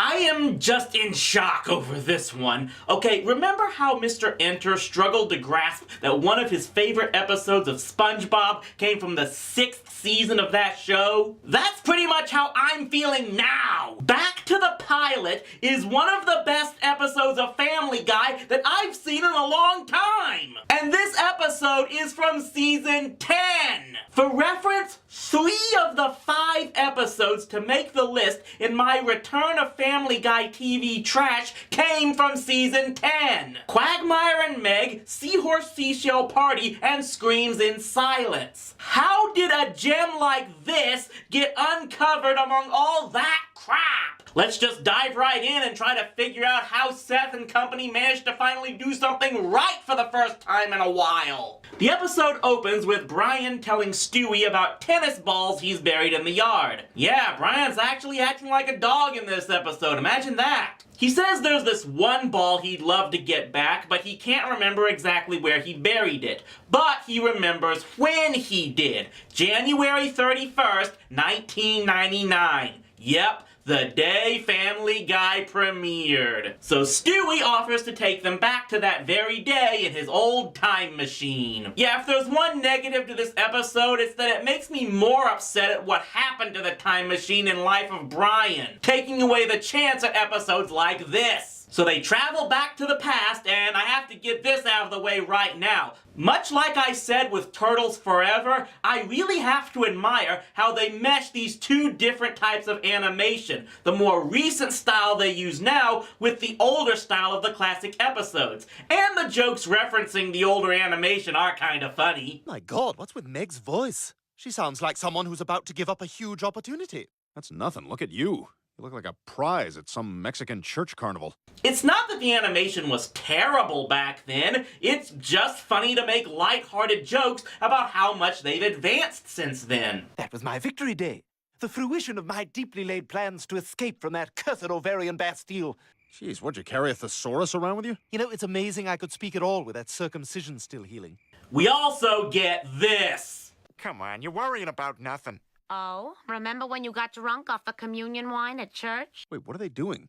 I am just in shock over this one. Okay, remember how Mr. Enter struggled to grasp that one of his favorite episodes of SpongeBob came from the 6th season of that show? That's pretty much how I'm feeling now! Back to the Pilot is one of the best episodes of Family Guy that I've seen in a long time! And this episode is from season 10! For reference, 3 of the 5 episodes to make the list in my Return of Family Guy TV trash came from season 10. Quagmire and Meg, Seahorse Seashell Party, and Screams in Silence. How did a gem like this get uncovered among all that crap? Let's just dive right in and try to figure out how Seth and company managed to finally do something right for the first time in a while. The episode opens with Brian telling Stewie about tennis balls he's buried in the yard. Yeah, Brian's actually acting like a dog in this episode, imagine that. He says there's this one ball he'd love to get back, but he can't remember exactly where he buried it. But he remembers when he did. January 31st, 1999. Yep. The day Family Guy premiered. So Stewie offers to take them back to that very day in his old time machine. Yeah, if there's one negative to this episode, it's that it makes me more upset at what happened to the time machine in Life of Brian, taking away the chance at episodes like this. So they travel back to the past, and I have to get this out of the way right now. Much like I said with Turtles Forever, I really have to admire how they mesh these two different types of animation. The more recent style they use now with the older style of the classic episodes. And the jokes referencing the older animation are kind of funny. My God, what's with Meg's voice? She sounds like someone who's about to give up a huge opportunity. That's nothing. Look at you. You look like a prize at some Mexican church carnival. It's not that the animation was terrible back then, it's just funny to make light-hearted jokes about how much they've advanced since then. That was my victory day. The fruition of my deeply laid plans to escape from that cursed ovarian Bastille. Jeez, what'd you carry a thesaurus around with you? You know, it's amazing I could speak at all with that circumcision still healing. We also get this. Come on, you're worrying about nothing. Oh, remember when you got drunk off the communion wine at church? Wait, what are they doing?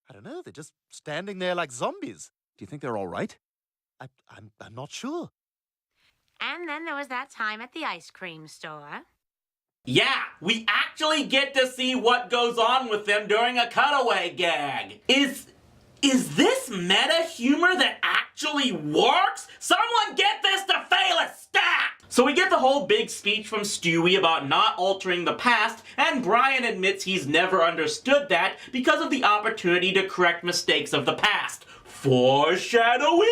I don't know, they're just standing there like zombies. Do you think they're all right? I'm not sure. And then there was that time at the ice cream store. Yeah, we actually get to see what goes on with them during a cutaway gag. Is this meta humor that actually works? Someone get this to fail a stat! So we get the whole big speech from Stewie about not altering the past, and Brian admits he's never understood that because of the opportunity to correct mistakes of the past. Foreshadowing?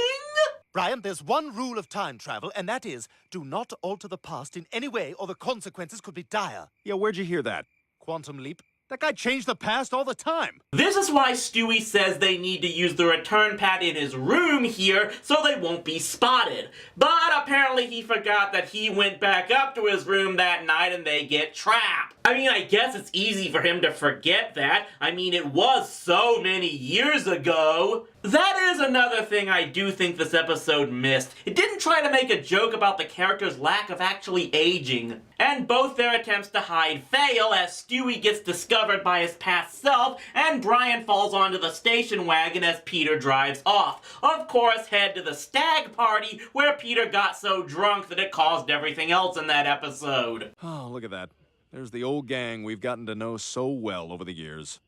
Brian, there's one rule of time travel, and that is, do not alter the past in any way or the consequences could be dire. Yeah, where'd you hear that? Quantum leap. That guy changed the past all the time. This is why Stewie says they need to use the return pad in his room here so they won't be spotted. But apparently he forgot that he went back up to his room that night and they get trapped. I mean, I guess it's easy for him to forget that. I mean, it was so many years ago. That is another thing I do think this episode missed. It didn't try to make a joke about the character's lack of actually aging. And both their attempts to hide fail as Stewie gets discovered by his past self and Brian falls onto the station wagon as Peter drives off. Of course, head to the stag party where Peter got so drunk that it caused everything else in that episode. Oh, look at that. There's the old gang we've gotten to know so well over the years.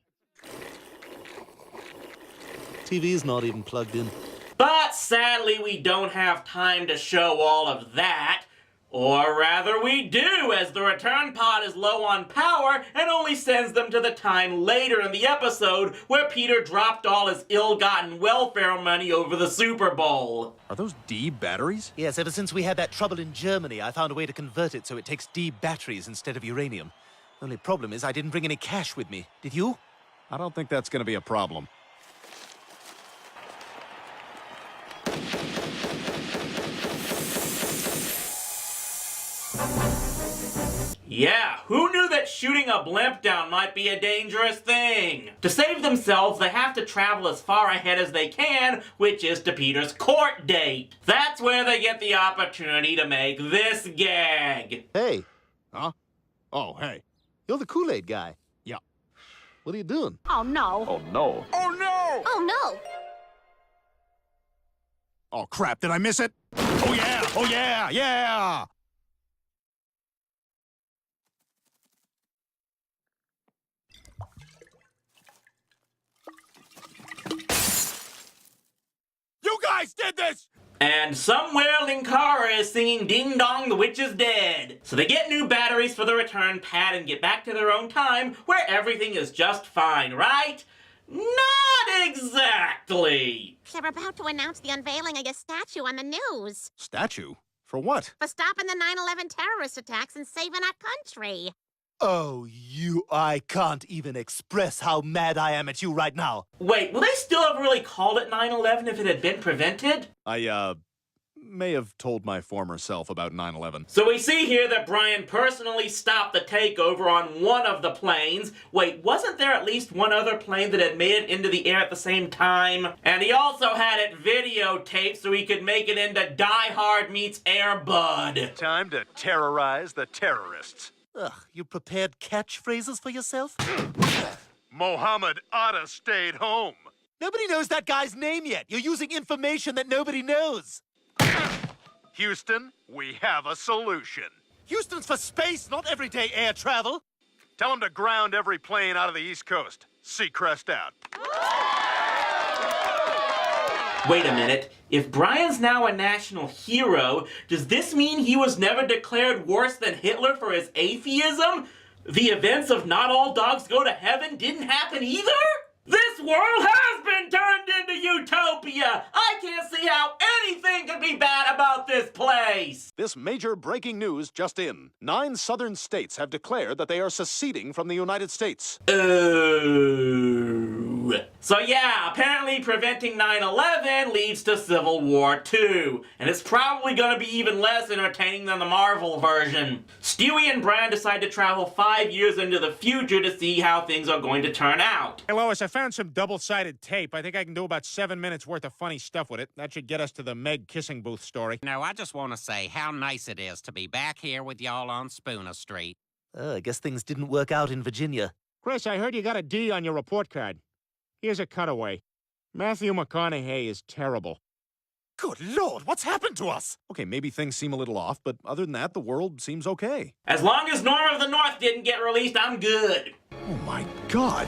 TV's not even plugged in. But sadly, we don't have time to show all of that. Or rather we do, as the return pod is low on power and only sends them to the time later in the episode where Peter dropped all his ill-gotten welfare money over the Super Bowl. Are those D batteries? Yes, ever since we had that trouble in Germany, I found a way to convert it so it takes D batteries instead of uranium. The only problem is I didn't bring any cash with me. Did you? I don't think that's going to be a problem. Yeah, who knew that shooting a blimp down might be a dangerous thing? To save themselves, they have to travel as far ahead as they can, which is to Peter's court date. That's where they get the opportunity to make this gag. Hey. Huh? Oh, hey. You're the Kool-Aid guy. Yeah. What are you doing? Oh, no. Oh, no. Oh no! Oh, no. Oh, crap. Did I miss it? Oh, yeah. Oh, yeah. Yeah. You guys did this! And somewhere Linkara is singing Ding Dong, the Witch is Dead. So they get new batteries for the return pad and get back to their own time, where everything is just fine, right? Not exactly. They're about to announce the unveiling of your statue on the news. Statue? For what? For stopping the 9/11 terrorist attacks and saving our country. Oh, I can't even express how mad I am at you right now. Wait, will they still have really called it 9/11 if it had been prevented? I, may have told my former self about 9/11. So we see here that Brian personally stopped the takeover on one of the planes. Wait, wasn't there at least one other plane that had made it into the air at the same time? And he also had it videotaped so he could make it into Die Hard meets Air Bud. Time to terrorize the terrorists. Ugh, you prepared catchphrases for yourself? Mohammed Atta stayed home. Nobody knows that guy's name yet. You're using information that nobody knows. Houston, we have a solution. Houston's for space, not everyday air travel. Tell them to ground every plane out of the East Coast. Seacrest out. Wait a minute. If Brian's now a national hero, does this mean he was never declared worse than Hitler for his atheism? The events of Not All Dogs Go to Heaven didn't happen either? This world has been turned into utopia! I can't see how anything could be bad about this place! This major breaking news just in. 9 southern states have declared that they are seceding from the United States. Ooh. So yeah, apparently preventing 9/11 leads to Civil War II. And it's probably gonna be even less entertaining than the Marvel version. Stewie and Brian decide to travel 5 years into the future to see how things are going to turn out. Hey, Lois, I found some double-sided tape. I think I can do about 7 minutes worth of funny stuff with it. That should get us to the Meg kissing booth story. No, I just want to say how nice it is to be back here with y'all on Spooner Street. I guess things didn't work out in Virginia. Chris, I heard you got a D on your report card. Here's a cutaway. Matthew McConaughey is terrible. Good Lord, what's happened to us? Okay, maybe things seem a little off, but other than that, the world seems okay. As long as Norm of the North didn't get released, I'm good. Oh my God.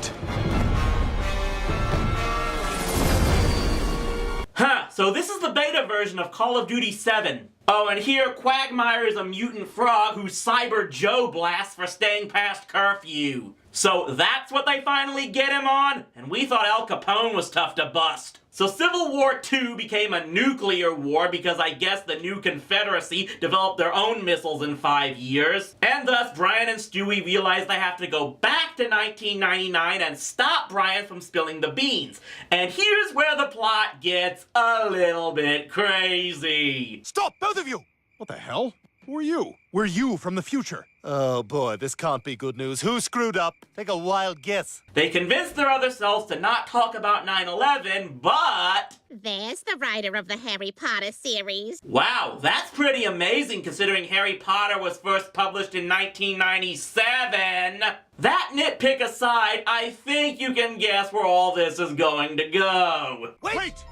Huh, so this is the beta version of Call of Duty 7. Oh, and here Quagmire is a mutant frog who Cyber Joe blasts for staying past curfew. So that's what they finally get him on? And we thought Al Capone was tough to bust. So Civil War II became a nuclear war because I guess the new Confederacy developed their own missiles in 5 years. And thus Brian and Stewie realized they have to go back to 1999 and stop Brian from spilling the beans. And here's where the plot gets a little bit crazy. Stop, both of you! What the hell? Who are you? We're you from the future. Oh boy, this can't be good news. Who screwed up? Take a wild guess. They convinced their other selves to not talk about 9/11, but... There's the writer of the Harry Potter series. Wow, that's pretty amazing considering Harry Potter was first published in 1997. That nitpick aside, I think you can guess where all this is going to go. Wait!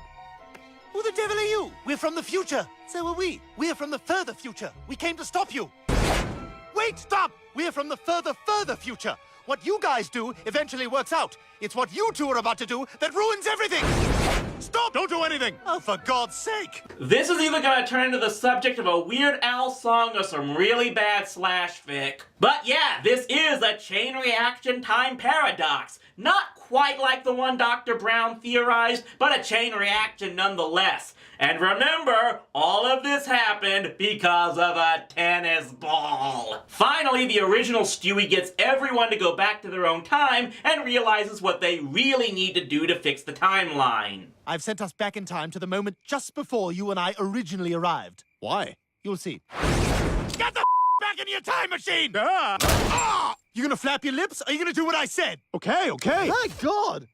Who the devil are you? We're from the future. So are we. We're from the further future. We came to stop you. Wait, stop! We're from the further future. What you guys do eventually works out. It's what you two are about to do that ruins everything. Stop! Don't do anything! Oh, for God's sake! This is either gonna turn into the subject of a Weird Al song or some really bad slash fic. But yeah, this is a chain reaction time paradox. Not quite like the one Dr. Brown theorized, but a chain reaction nonetheless. And remember, all of this happened because of a tennis ball. Finally, the original Stewie gets everyone to go back to their own time and realizes what they really need to do to fix the timeline. I've sent us back in time to the moment just before you and I originally arrived. Why? You'll see. Get the back in your time machine! Ah! You gonna flap your lips? Or are you gonna do what I said? Okay, okay. My God!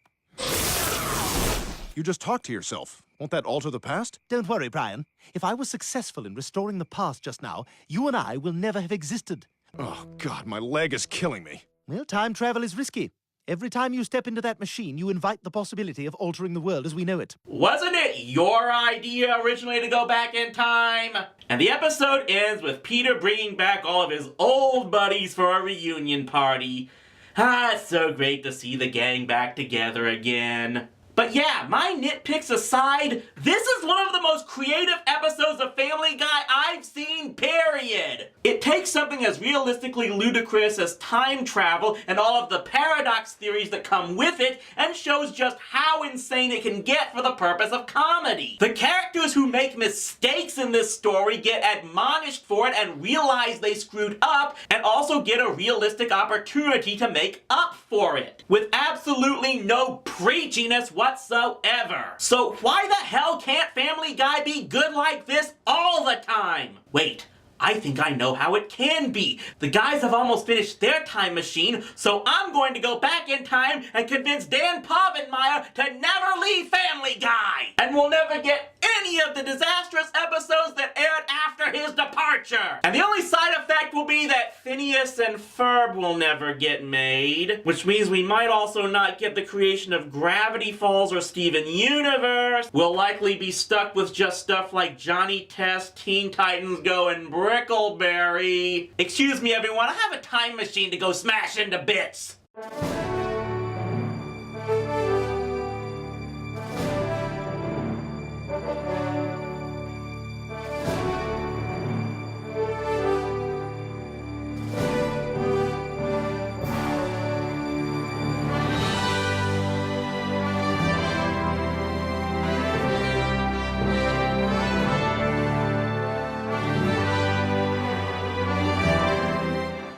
You just talked to yourself. Won't that alter the past? Don't worry, Brian. If I was successful in restoring the past just now, you and I will never have existed. Oh, God, my leg is killing me. Well, time travel is risky. Every time you step into that machine, you invite the possibility of altering the world as we know it. Wasn't it your idea originally to go back in time? And the episode ends with Peter bringing back all of his old buddies for a reunion party. It's so great to see the gang back together again. But yeah, my nitpicks aside, this is one of the most creative episodes of Family Guy I've seen, period. It takes something as realistically ludicrous as time travel and all of the paradox theories that come with it and shows just how insane it can get for the purpose of comedy. The characters who make mistakes in this story get admonished for it and realize they screwed up and also get a realistic opportunity to make up for it. With absolutely no preachiness whatsoever. So why the hell can't Family Guy be good like this all the time? Wait, I think I know how it can be. The guys have almost finished their time machine, so I'm going to go back in time and convince Dan Povenmire to never leave Family Guy. And we'll never get any of the disastrous episodes that aired after his departure. And the only side effect will be that Phineas and Ferb will never get made, which means we might also not get the creation of Gravity Falls or Steven Universe. We'll likely be stuck with just stuff like Johnny Test, Teen Titans Go, and Brickleberry. Excuse me, everyone, I have a time machine to go smash into bits.